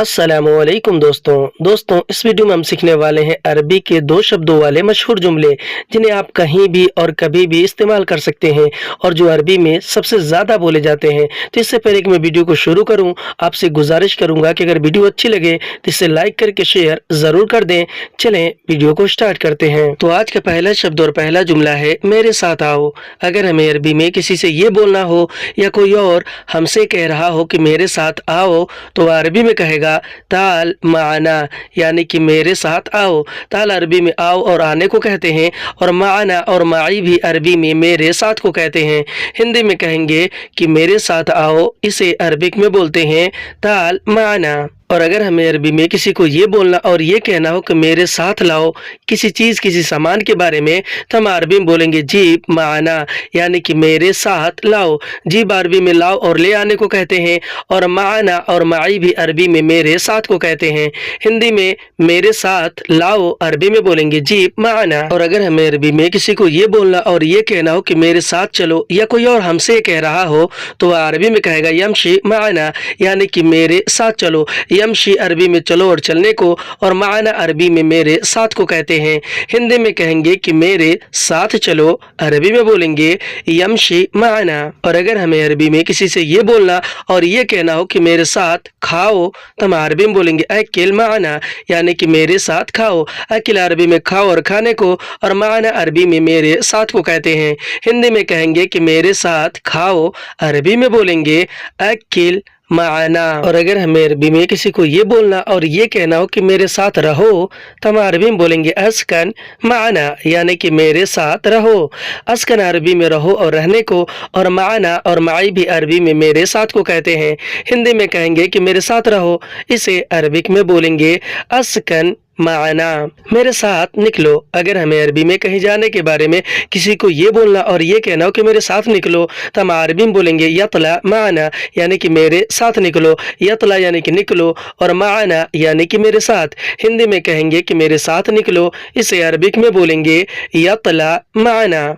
अस्सलामुअलैकुम दोस्तों इस वीडियो में हम सीखने वाले हैं अरबी के दो शब्दों वाले मशहूर जुमले जिन्हें आप कहीं भी और कभी भी इस्तेमाल कर सकते हैं और जो अरबी में सबसे ज़्यादा बोले जाते हैं। तो इससे पहले कि मैं वीडियो को शुरू करूं, आपसे गुजारिश करूंगा कि अगर वीडियो अच्छी लगे तो इसे लाइक करके शेयर ज़रूर कर दें। चलें वीडियो को स्टार्ट करते हैं। तो आज का पहला शब्द और पहला जुमला है मेरे साथ आओ। अगर हमें अरबी में किसी से ये बोलना हो या कोई और हमसे कह रहा हो कि मेरे साथ आओ, तो वह अरबी में कहेगा ताल माना, यानी कि मेरे साथ आओ। ताल अरबी में आओ और आने को कहते हैं, और माना और माई भी अरबी में मेरे साथ को कहते हैं। हिंदी में कहेंगे कि मेरे साथ आओ, इसे अरबिक में बोलते हैं ताल माना। और अगर हमें अरबी में किसी को ये बोलना और ये कहना हो कि मेरे साथ लाओ किसी चीज़ किसी सामान के बारे में, तो हम अरबी में बोलेंगे जीब माना, यानी कि मेरे साथ लाओ। जीब अरबी में लाओ और ले आने को कहते हैं, और माना और माई भी अरबी में मेरे साथ को कहते हैं। हिंदी में मेरे साथ लाओ अरबी में बोलेंगे जीब माना। और अगर हमें अरबी में किसी को ये बोलना और ये कहना हो कि मेरे साथ चलो, या कोई और हमसे कह रहा हो, तो वह अरबी में कहेगा यमशी माना, यानी कि मेरे साथ चलो। यमशी अरबी में चलो और चलने को, और माना अरबी में मेरे साथ को कहते हैं। हिंदी में कहेंगे कि मेरे साथ चलो, अरबी में बोलेंगे यमशी माना। और अगर हमें अरबी में किसी से ये बोलना और ये कहना हो कि मेरे साथ खाओ, तो हम अरबी में बोलेंगे अकिल माना, यानी कि मेरे साथ खाओ। अकिल अरबी में खाओ और खाने को, और माना अरबी में मेरे साथ को कहते हैं। हिंदी में कहेंगे कि मेरे साथ खाओ, अरबी में बोलेंगे अकिल माना। और अगर हमें अरबी में किसी को ये बोलना और ये कहना हो कि मेरे साथ रहो, तो हम अरबी में बोलेंगे अस्कन माना, यानी कि मेरे साथ रहो। अस्कन अरबी में रहो और रहने को, और माना और माई भी अरबी में मेरे साथ को कहते हैं। हिंदी में कहेंगे कि मेरे साथ रहो, इसे अरबिक में बोलेंगे अस्कन माना, मेरे साथ निकलो। अगर हमें अरबी में कहीं जाने के बारे में किसी को ये बोलना और ये कहना हो कि मेरे साथ निकलो, तो हम अरबी में बोलेंगे यतला माना, यानी कि मेरे साथ निकलो। यतला यानी कि निकलो, और माना यानी कि मेरे साथ। हिंदी में कहेंगे कि मेरे साथ निकलो, इसे अरबिक में बोलेंगे यतला माना।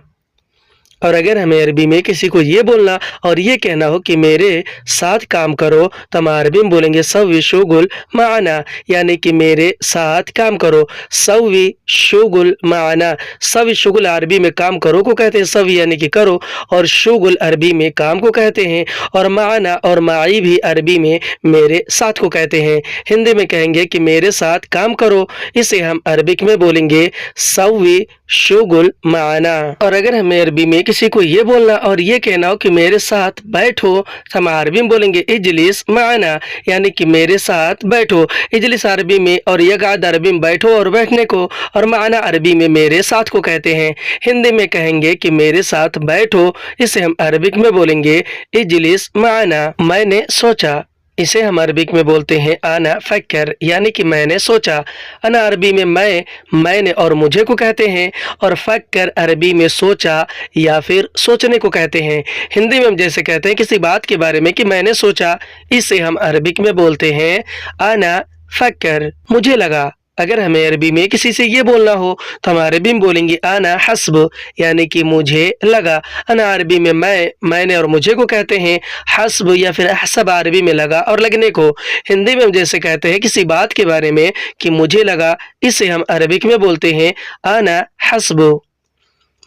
और अगर हमें अरबी में किसी को ये बोलना और ये कहना हो कि मेरे साथ काम करो, तो हम अरबी में बोलेंगे सवी शुगुल माना, यानी कि मेरे साथ काम करो। सवी शुगुल माना, सवी शुगुल अरबी में काम करो को कहते हैं, सवी यानी कि करो, और शुगुल अरबी में काम को कहते हैं, और माना और माई भी अरबी में मेरे साथ को कहते हैं। हिंदी में कहेंगे कि मेरे साथ काम करो, इसे हम अरबिक में बोलेंगे सवी शुगुल माना। और अगर हमें अरबी में किसी को ये बोलना और ये कहना हो कि मेरे साथ बैठो, तो हम अरबी में बोलेंगे इजलिस माना, यानी कि मेरे साथ बैठो। इजलिस अरबी में और यकाद अरबी में बैठो और बैठने को, और माना अरबी में मेरे साथ को कहते हैं। हिंदी में कहेंगे कि मेरे साथ बैठो, इसे हम अरबिक में बोलेंगे इजलिस माना। मैंने सोचा, इसे हम अरबिक में बोलते हैं आना फक्कर, यानी कि मैंने सोचा। अना अरबी में मैंने और मुझे को कहते हैं, और फक्कर अरबी में सोचा या फिर सोचने को कहते हैं। हिंदी में हम जैसे कहते हैं किसी बात के बारे में कि मैंने सोचा, इसे हम अरबिक में बोलते हैं आना फक्कर, मुझे लगा। अगर हमें अरबी में किसी से ये बोलना हो, तो हम अरबी में बोलेंगे आना हस्ब, यानी कि मुझे लगा। अना अरबी में मैंने और मुझे को कहते हैं, हस्ब या फिर हसब अरबी में लगा और लगने को। हिंदी में हम जैसे कहते हैं किसी बात के बारे में कि मुझे लगा, इसे हम अरबिक में बोलते हैं आना हस्ब।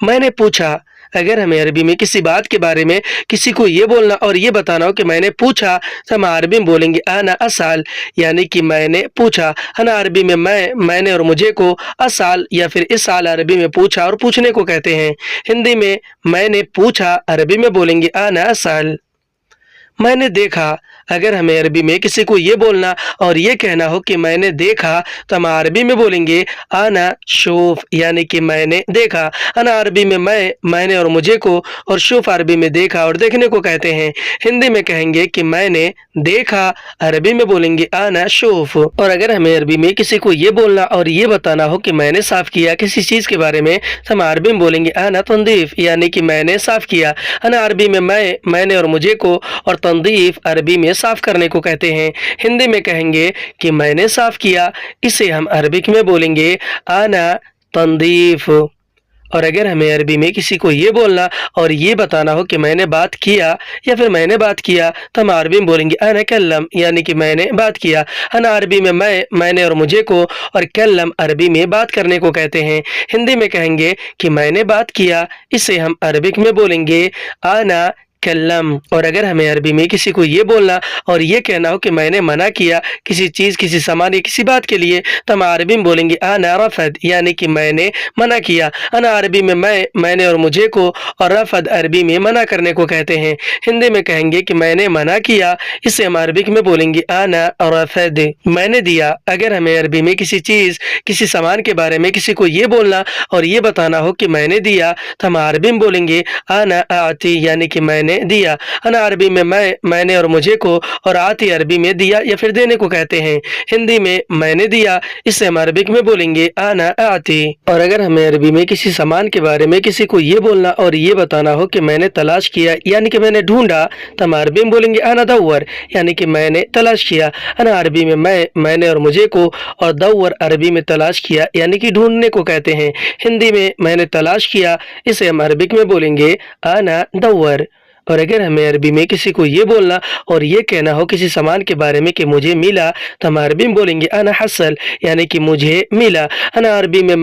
मैंने पूछा, अगर हमें अरबी में किसी बात के बारे में किसी को ये बोलना और ये बताना हो कि मैंने पूछा, तो हम अरबी में बोलेंगे आना असाल, यानी कि मैंने पूछा। अना अरबी में मैंने और मुझे को असाल या फिर इस साल अरबी में पूछा और पूछने को कहते हैं। हिंदी में मैंने पूछा अरबी में बोलेंगे आना असाल। मैंने देखा, अगर हमें अरबी में किसी को ये बोलना और ये कहना हो कि मैंने देखा, तो हम अरबी में बोलेंगे आना शूफ, यानी कि मैंने देखा। अना अरबी में मैंने और मुझे को, और शूफ अरबी में देखा और देखने को कहते हैं। हिंदी में कहेंगे कि मैंने देखा, अरबी में बोलेंगे आना शूफ। और अगर हमें अरबी में किसी को ये बोलना और ये बताना हो कि मैंने साफ किया किसी चीज़ के बारे में, तो हम अरबी में बोलेंगे आना तंदीफ, यानी कि मैंने साफ किया। अना अरबी में मैंने और मुझे को, और तंदीफ अरबी में साफ करने को कहते हैं। हिंदी में कहेंगे कि मैंने साफ किया, इसे हम अरबिक में बोलेंगे आना तंदीफ। اور اگر ہمیں عربی میں کسی کو یہ بولنا اور یہ بتانا ہو کہ میں نے بات کیا یا پھر میں نے بات کیا تو ہم عربی میں بولیں گے انا کلم، یعنی کہ میں نے بات کیا۔ انا عربی میں میں نے اور مجھے کو، اور کلم عربی میں بات کرنے کو کہتے ہیں۔ ہندی میں کہیں گے کہ میں نے بات کیا، اسے ہم عربک میں بولیں گے انا کلم۔ اور اگر ہمیں عربی میں کسی کو یہ بولنا اور یہ کہنا ہو کہ میں نے منع کیا کسی چیز، کسی سامان یا کسی بات کے لیے تو ہم عربی میں بولیں گے انا رفض، یعنی کہ میں نے منع کیا۔ انا عربی میں میں نے اور مجھے کو، اور رفض عربی میں منع کرنے کو کہتے ہیں۔ ہندی میں کہیں گے کہ میں نے منع کیا، اسے ہم عربک میں بولیں گے انا رفض، میں نے دیا۔ اگر ہمیں عربی میں کسی چیز، کسی سامان کے بارے میں کسی کو یہ بولنا اور یہ بتانا ہو کہ میں نے دیا تو ہم عربی میں بولیں گے انا اعطی، یعنی کہ میں نے دیا۔ انا عربی میں میں نے اور مجھے کو، اور آتی عربی میں دیا یا پھر دینے کو کہتے ہیں۔ ہندی میں نے دیا، اسے ہم عربک میں بولیں گے انا اعطی۔ اور اگر ہمیں عربی میں کسی سامان کے بارے میں کسی کو یہ بولنا اور یہ بتانا ہو کہ میں نے تلاش کیا، یعنی کہ میں نے ڈھونڈا تو ہم عربی میں بولیں گے انا دور، یعنی کہ میں نے تلاش کیا۔ انا عربی میں میں نے اور مجھے کو، اور دور عربی میں تلاش کیا یعنی کہ ڈھونڈنے کو کہتے ہیں۔ ہندی میں نے تلاش کیا، اسے ہم عربک میں بولیں گے انا دور۔ اور اگر ہمیں عربی میں کسی کو یہ بولنا اور یہ کہنا ہو کسی سامان کے بارے میں کہ مجھے ملا تو ہم عربی میں بولیں گے انا حصل، یعنی کہ مجھے ملا۔ انا عربی میں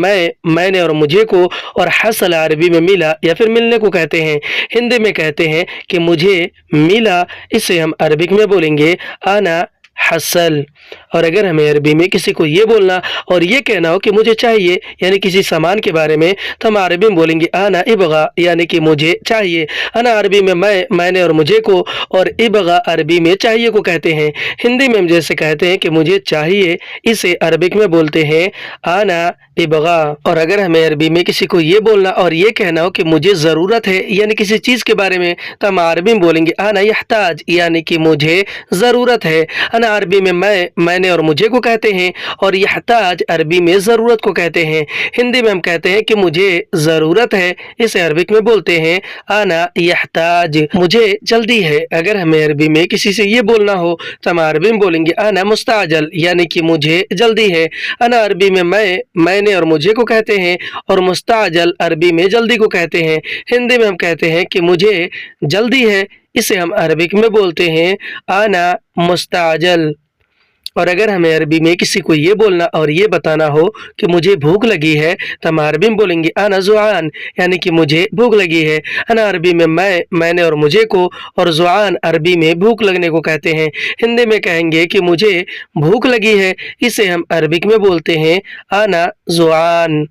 میں نے اور مجھے کو، اور حصل عربی میں ملا یا پھر ملنے کو کہتے ہیں۔ ہندی میں کہتے ہیں کہ مجھے ملا، اسے ہم عربک میں بولیں گے انا حصل۔ اور اگر ہمیں عربی میں کسی کو یہ بولنا اور یہ کہنا ہو کہ مجھے چاہیے، یعنی کسی سامان کے بارے میں، تو ہم عربی میں بولیں گے انا ابغا، یعنی کہ مجھے چاہیے۔ انا عربی میں میں نے اور مجھے کو، اور ابغا عربی میں چاہیے کو کہتے ہیں۔ ہندی میں ہم جیسے کہتے ہیں کہ مجھے چاہیے، اسے عربک میں بولتے ہیں انا ابغا۔ اور اگر ہمیں عربی میں کسی کو یہ بولنا اور یہ کہنا ہو کہ مجھے ضرورت ہے، یعنی کسی چیز کے بارے میں، تو ہم عربی میں بولیں گے انا یحتاج، یعنی کہ مجھے ضرورت ہے۔ انا عربی میں میں نے اور مجھے کو کہتے ہیں، اور یحتاج عربی میں ضرورت کو کہتے ہیں۔ ہندی میں ہم کہتے ہیں کہ مجھے ضرورت ہے، اسے عربک میں بولتے ہیں انا یحتاج، مجھے جلدی ہے۔ اگر ہمیں عربی میں کسی سے یہ بولنا ہو تو ہم عربی میں بولیں گے انا مستعجل، یعنی کہ مجھے جلدی ہے۔ انا عربی میں میں نے اور مجھے کو کہتے ہیں، اور مستعجل عربی میں جلدی کو کہتے ہیں۔ ہندی میں ہم کہتے ہیں کہ مجھے جلدی ہے، اسے ہم عربک میں بولتے ہیں انا مستعجل۔ اور اگر ہمیں عربی میں کسی کو یہ بولنا اور یہ بتانا ہو کہ مجھے بھوک لگی ہے تو ہم عربی میں بولیں گے انا جوعان، یعنی کہ مجھے بھوک لگی ہے۔ انا عربی میں میں نے اور مجھے کو، اور جوعان عربی میں بھوک لگنے کو کہتے ہیں۔ ہندی میں کہیں گے کہ مجھے بھوک لگی ہے، اسے ہم عربک میں بولتے ہیں انا جوعان۔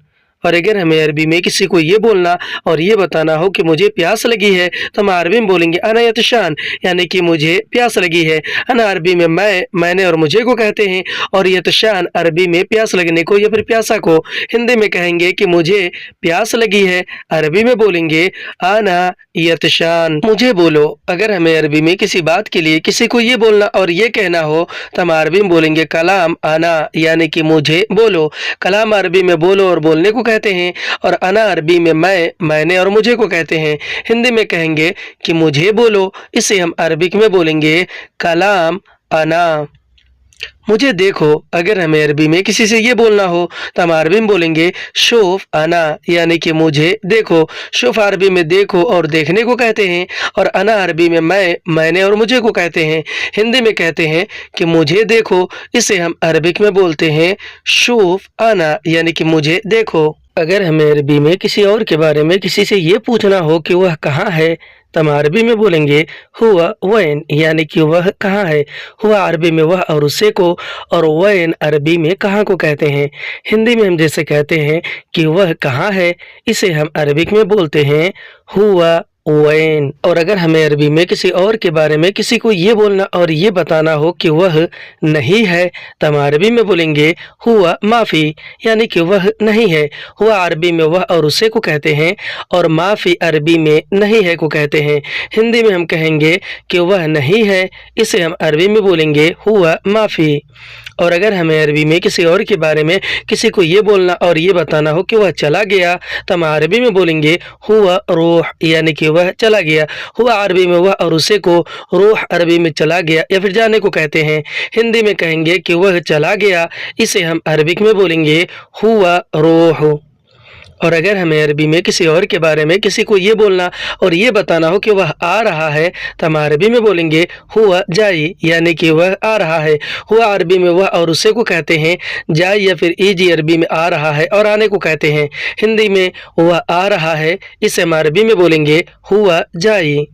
اور اگر ہمیں عربی میں کسی کو یہ بولنا اور یہ بتانا ہو کہ مجھے پیاس لگی ہے تو ہم عربی میں بولیں گے انا یطشان، یعنی کہ مجھے پیاس لگی ہے۔ انا عربی میں میں نے اور مجھے کو کہتے ہیں، اور یطشان عربی میں پیاس لگنے کو یا پھر پیاسا کو۔ ہندی میں کہیں گے کہ مجھے پیاس لگی ہے، عربی میں بولیں گے انا یطشان، مجھے بولو۔ اگر ہمیں عربی میں کسی بات کے لیے کسی کو یہ بولنا اور یہ کہنا ہو تو ہم عربی میں بولیں گے کلام انا، یعنی کہ مجھے بولو۔ کلام عربی میں بولو اور بولنے کو کہتے ہیں، اور انا عربی میں میں نے اور مجھے کو کہتے ہیں۔ ہندی میں کہیں گے کہ مجھے بولو، اسے ہم عربک میں بولیں گے کلام انا، مجھے دیکھو۔ اگر ہمیں عربی میں کسی سے یہ بولنا ہو تو ہم عربی میں بولیں گے شوف انا، یعنی کہ مجھے دیکھو۔ شوف عربی میں دیکھو اور دیکھنے کو کہتے ہیں، اور انا عربی میں میں نے اور مجھے کو کہتے ہیں۔ ہندی میں کہتے ہیں کہ مجھے دیکھو، اسے ہم عربک میں بولتے ہیں شوف انا، یعنی کہ مجھے دیکھو۔ اگر ہمیں عربی میں کسی اور کے بارے میں کسی سے یہ پوچھنا ہو کہ وہ کہاں ہے تو ہم عربی میں بولیں گے ہوا وین، یعنی کہ وہ کہاں ہے۔ ہوا عربی میں وہ اور اسے کو، اور وین عربی میں کہاں کو کہتے ہیں۔ ہندی میں ہم جیسے کہتے ہیں کہ وہ کہاں ہے، اسے ہم عربک میں بولتے ہیں ہوا وین۔ اور اگر ہمیں عربی میں کسی اور کے بارے میں کسی کو یہ بولنا اور یہ بتانا ہو کہ وہ نہیں ہے تو ہم عربی میں بولیں گے ہوا مافی، یعنی کہ وہ نہیں ہے۔ ہوا عربی میں وہ اور اسے کو کہتے ہیں، اور مافی عربی میں نہیں ہے کو کہتے ہیں۔ ہندی میں ہم کہیں گے کہ وہ نہیں ہے، اسے ہم عربی میں بولیں گے ہوا مافی۔ اور اگر ہمیں عربی میں کسی اور کے بارے میں کسی کو یہ بولنا اور یہ بتانا ہو کہ وہ چلا گیا تو ہم عربی میں بولیں گے ہوا روح، یعنی کہ وہ چلا گیا۔ ہوا عربی میں وہ اور اسے کو، روح عربی میں چلا گیا یا پھر جانے کو کہتے ہیں۔ ہندی میں کہیں گے کہ وہ چلا گیا، اسے ہم عربک میں بولیں گے ہوا روح۔ और अगर हमें अरबी में किसी और के बारे में किसी को ये बोलना और ये बताना हो कि वह आ रहा है, तो हम अरबी में बोलेंगे हुआ जाई, यानी कि वह आ रहा है। हुआ अरबी में वह और उसे को कहते हैं। जाई या फिर इजी अरबी में आ रहा है और आने को कहते हैं। हिंदी में वह आ रहा है, इसे हम अरबी में बोलेंगे हुआ जाई।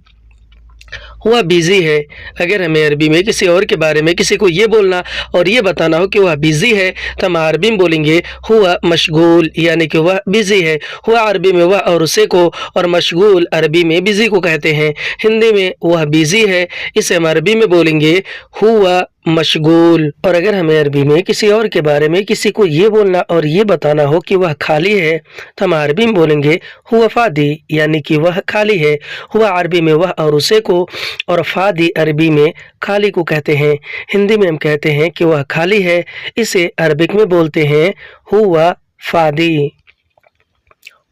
हुआ बिज़ी है। अगर हमें अरबी में किसी और के बारे में किसी को ये बोलना और ये बताना हो कि वह बिज़ी है, तो हम अरबी में बोलेंगे हुआ मशगूल, यानी कि वह बिज़ी है। हुआ अरबी में वह और उसे को और मशगूल अरबी में बिज़ी को कहते हैं। हिंदी में वह बिज़ी है, इसे हम अरबी में बोलेंगे हुआ मशगूल। और अगर हमें अरबी में किसी और के बारे में किसी को ये बोलना और ये बताना हो कि वह खाली है, तो हम अरबी में बोलेंगे हुआ फादी, यानी कि वह खाली है। हुआ अरबी में वह और उसे को और फादी अरबी में खाली को कहते हैं। हिंदी में हम कहते हैं कि वह खाली है, इसे अरबिक में बोलते हैं हुआ फादी।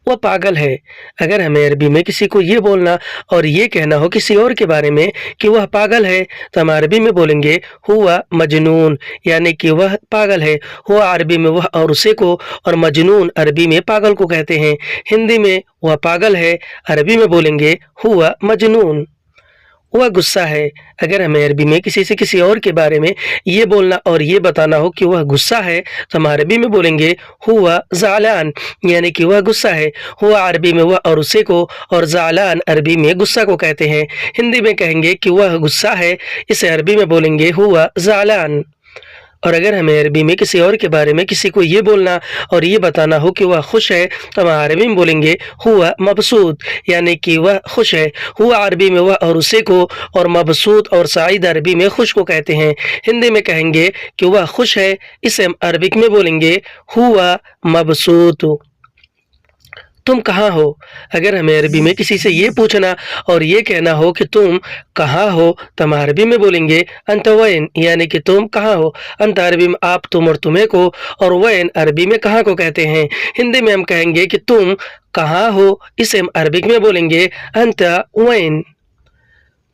वह पागल है। अगर हमें अरबी में किसी को ये बोलना और ये कहना हो किसी और के बारे में कि वह पागल है, तो हम अरबी में बोलेंगे हुआ मजनून, यानी कि वह पागल है। हुआ अरबी में वह और उसे को और मजनून अरबी में पागल को कहते हैं। हिंदी में वह पागल है, अरबी में बोलेंगे हुआ मजनून। वह गुस्सा है। अगर हमें अरबी में किसी से किसी और के बारे में ये बोलना और ये बताना हो कि वह गुस्सा है, तो हम अरबी में बोलेंगे हुआ ज़ालान, यानी कि वह गुस्सा है। हुआ अरबी में वह और उसे को और ज़ालान अरबी में गुस्सा को कहते हैं। हिंदी में कहेंगे कि वह गुस्सा है, इसे अरबी में बोलेंगे हुआ ज़ालान। और अगर हमें अरबी में किसी और के बारे में किसी को ये बोलना और ये बताना हो कि वह खुश है, तो हम अरबी में बोलेंगे हुआ मबसूत, यानी कि वह खुश है। हुआ अरबी में वह और उसे को और मबसूत और साइद अरबी में खुश को कहते हैं। हिंदी में कहेंगे कि वह खुश है, इसे हम अरबिक में बोलेंगे हुआ मबसूत। तुम कहाँ हो? अगर हमें अरबी में किसी से ये पूछना और ये कहना हो कि तुम कहाँ हो, तो हम अरबी में बोलेंगे अंत वैन, यानी कि तुम कहाँ हो। अंत अरबी में आप, तुम और तुम्हें को और वैन अरबी में कहाँ को कहते हैं। हिंदी में हम कहेंगे कि तुम कहाँ हो, इसे हम अरबिक में बोलेंगे अंत वैन।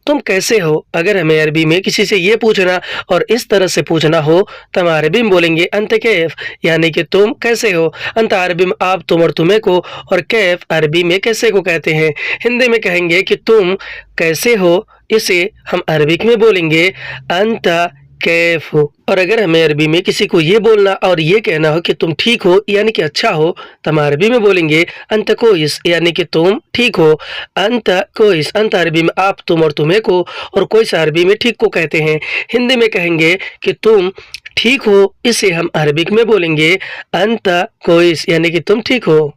तुम कैसे हो? अगर हमें अरबी में किसी से ये पूछना और इस तरह से पूछना हो, तो हम अरबी में बोलेंगे अंत कैफ, यानी कि तुम कैसे हो। अंत अरबी में आप, तुम और तुम्हें को और कैफ अरबी में कैसे को कहते हैं। हिंदी में कहेंगे कि तुम कैसे हो, इसे हम अरबिक में बोलेंगे अंत कैफ। और अगर हमें अरबी में किसी को ये बोलना और ये कहना हो कि तुम ठीक हो, यानी कि अच्छा हो, तो हम अरबी में बोलेंगे अंत कोइस, यानी कि तुम ठीक हो। अंत कोइस, अंत अरबी में आप, तुम और तुम्हें को और कोइस अरबी में ठीक को कहते हैं। हिंदी में कहेंगे कि तुम ठीक हो, इसे हम अरबिक में बोलेंगे अंत कोइस, यानी कि तुम ठीक हो।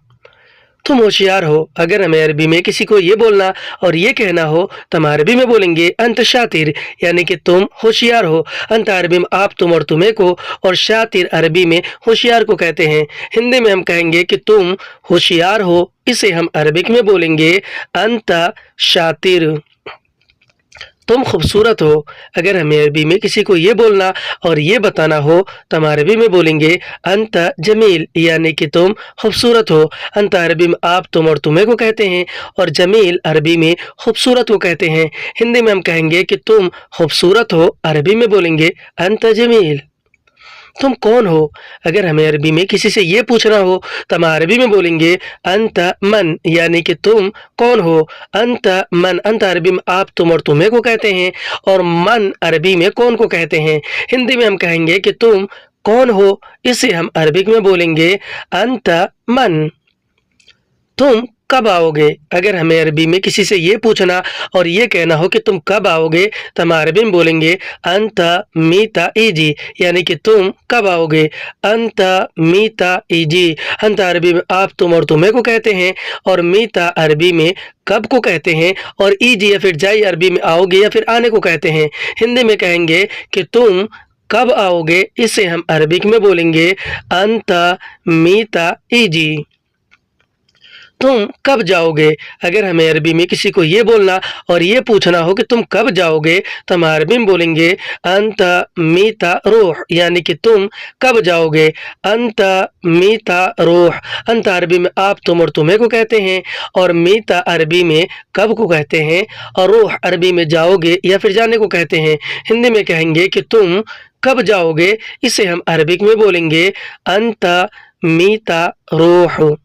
तुम होशियार हो। अगर हमें अरबी में किसी को ये बोलना और ये कहना हो, तो हम अरबी में बोलेंगे अंत शातिर, यानी कि तुम होशियार हो। अंत अरबी में आप, तुम और तुम्हें को और शातिर अरबी में होशियार को कहते हैं। हिंदी में हम कहेंगे कि तुम होशियार हो, इसे हम अरबिक में बोलेंगे अंत शातिर। तुम खूबसूरत हो। अगर हमें अरबी में किसी को ये बोलना और ये बताना हो, तो हम अरबी में बोलेंगे अंत जमील, यानी कि तुम खूबसूरत हो। अंत अरबी में आप, तुम और तुम्हें को कहते हैं और जमील अरबी में खूबसूरत को कहते हैं। हिंदी में हम कहेंगे कि तुम खूबसूरत हो, अरबी में बोलेंगे अंत जमील। तुम कौन हो? अगर हमें अरबी में किसी से ये पूछना हो, तो हम अरबी में बोलेंगे अंत मन, यानी कि तुम कौन हो। अंत मन, अंत अरबी में आप, तुम और तुम्हें को कहते हैं और मन अरबी में कौन को कहते हैं। हिंदी में हम कहेंगे कि तुम कौन हो, इसे हम अरबिक में बोलेंगे अंत मन। तुम कब आओगे? अगर हमें अरबी में किसी से ये पूछना और ये कहना हो कि तुम कब आओगे, तो हम अरबी में बोलेंगे अंत मीता इजी, यानी कि तुम कब आओगे। अंत मीता इजी, अंत अरबी में आप, तुम और तुम्हें को कहते हैं और मीता अरबी में कब को कहते हैं और इजी या फिर जाई अरबी में आओगे या फिर आने को कहते हैं। हिंदी में कहेंगे कि तुम कब आओगे, इसे हम अरबिक में बोलेंगे अंत मीता इजी। तुम कब जाओगे? अगर हमें अरबी में किसी को ये बोलना और ये पूछना हो कि तुम कब जाओगे, तो हम अरबी में बोलेंगे अंत मीता रूह, यानी कि तुम कब जाओगे। अंत मीता रूह, अंत अरबी में आप, तुम और तुम्हें को कहते हैं और मीता अरबी में कब को कहते हैं और रूह अरबी में जाओगे या फिर जाने को कहते हैं। हिंदी में कहेंगे कि तुम कब जाओगे, इसे हम अरबिक में बोलेंगे अंत मीता रूह।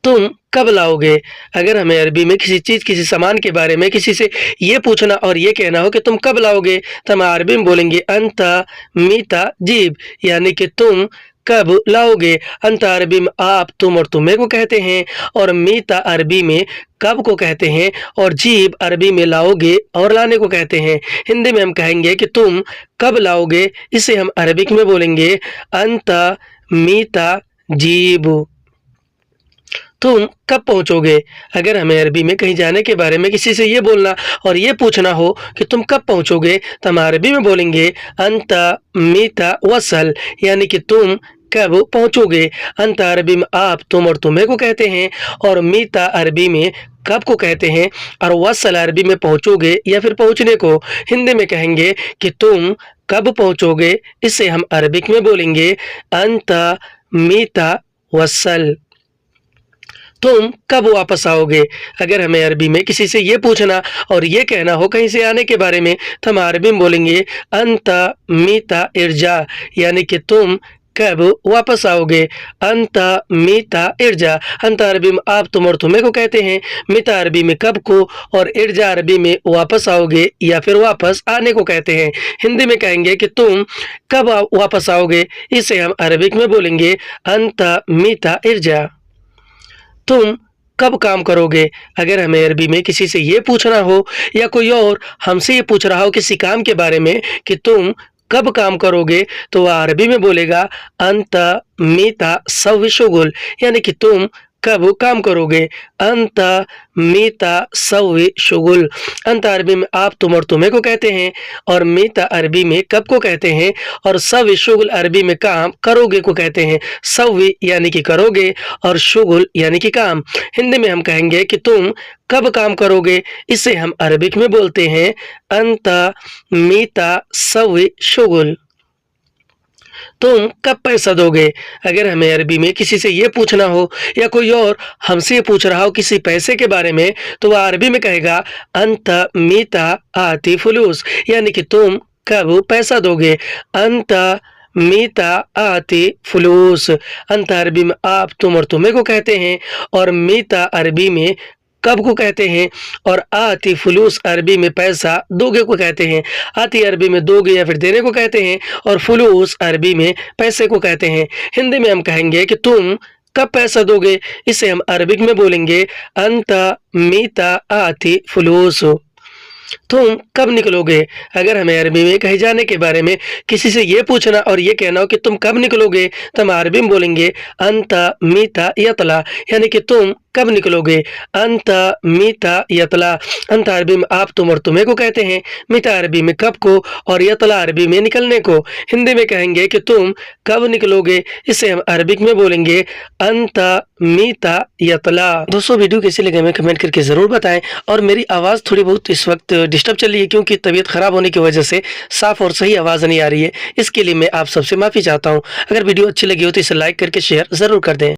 तुम कब लाओगे? अगर हमें अरबी में किसी चीज़, किसी सामान के बारे में किसी से ये पूछना और ये कहना हो कि तुम कब लाओगे, तो हम अरबी में बोलेंगे अंता मीता जीब, यानी कि तुम कब लाओगे। अंता अरबी में आप, तुम और तुम्हें को कहते हैं, और मीता अरबी में कब को कहते हैं, और जीब अरबी में लाओगे और लाने को कहते हैं। हिंदी में हम कहेंगे कि तुम कब लाओगे, इसे हम अरबिक में बोलेंगे अंता मीता जीब। तुम कब पहुंचोगे? अगर हमें अरबी में कहीं जाने के बारे में किसी से ये बोलना और ये पूछना हो कि तुम कब पहुंचोगे, तो हम अरबी में बोलेंगे अंता मीता वसल, यानी कि तुम कब पहुंचोगे। अंता अरबी में आप, तुम और तुम्हें को कहते हैं, और मीता अरबी में कब को कहते हैं, और वसल अरबी में पहुंचोगे या फिर पहुंचने को। हिंदी में कहेंगे कि तुम कब पहुंचोगे, इसे हम अरबिक में बोलेंगे अंता मीता वसल। तुम कब वापस आओगे? अगर हमें अरबी में किसी से ये पूछना और ये कहना हो कहीं से आने के बारे में, तो हम अरबी में बोलेंगे अंता मीता इरजा, यानी कि तुम कब वापस आओगे। अंता मीता इरजा। अंता अरबी में आप, तुम और तुम्हें को कहते हैं, मीता अरबी में कब को, और इरजा अरबी में वापस आओगे या फिर वापस आने को कहते हैं। हिंदी में कहेंगे कि तुम कब वापस आओगे, इसे हम अरबिक में बोलेंगे अंता मीता इरजा। तुम कब काम करोगे? अगर हमें अरबी में किसी से ये पूछना हो या कोई और हमसे ये पूछ रहा हो किसी काम के बारे में कि तुम कब काम करोगे, तो वह अरबी में बोलेगा अंता मीता सव्वी शुगुल, यानी कि तुम कब काम करोगे। अंता मीता सव्वी शुगुल। अंता अरबी में आप, तुम और तुम्हें को कहते हैं, और मीता अरबी में कब को कहते हैं, और सव्वी शुगुल अरबी में काम करोगे को कहते हैं। सव्वी यानी कि करोगे, और शुगुल यानी कि काम। हिंदी में हम कहेंगे कि तुम कब काम करोगे, इसे हम अरबिक में बोलते हैं अंता मीता सव्वी शुगुल। तुम कब पैसा दोगे? अगर हमें अरबी में किसी से ये पूछना हो या कोई और हमसे ये पूछ रहा हो किसी पैसे के बारे में, तो वह अरबी में कहेगा अंता मीता आती फुलूस, यानी कि तुम कब पैसा दोगे। अंता मीता आती फुलूस। अंता अरबी में आप, तुम और तुम्हें को कहते हैं, और मीता अरबी में कब को कहते हैं, और आती फुलूस अरबी में पैसा दोगे को कहते हैं। आती अरबी में दोगे या फिर देने को कहते हैं, और फुलूस अरबी में पैसे को कहते हैं। हिंदी में हम कहेंगे कि तुम कब पैसा दोगे, इसे हम अरबिक में बोलेंगे अंता मीता आती फुलूस। तुम कब निकलोगे? अगर हमें अरबी में कहीं जाने के बारे में किसी से ये पूछना और ये कहना हो कि तुम कब निकलोगे, तो हम अरबी में बोलेंगे अंता मीता यतला, यानी कि तुम कब निकलोगे। अंता मीता यतला। अंता अरबी में आप, तुम और तुम्हें को कहते हैं, मीता अरबी में कब को, और यतला अरबी में निकलने को। हिंदी में कहेंगे कि तुम कब निकलोगे, इसे हम अरबिक में बोलेंगे अंता मीता यतला। दोस्तों, वीडियो कैसी लगे हमें कमेंट करके ज़रूर बताएं, और मेरी आवाज़ थोड़ी बहुत इस वक्त डिस्टर्ब चल रही है क्योंकि तबीयत ख़राब होने की वजह से साफ़ और सही आवाज़ नहीं आ रही है। इसके लिए मैं आप सबसे माफ़ी चाहता हूँ। अगर वीडियो अच्छी लगी हो तो इसे लाइक करके शेयर ज़रूर कर दें।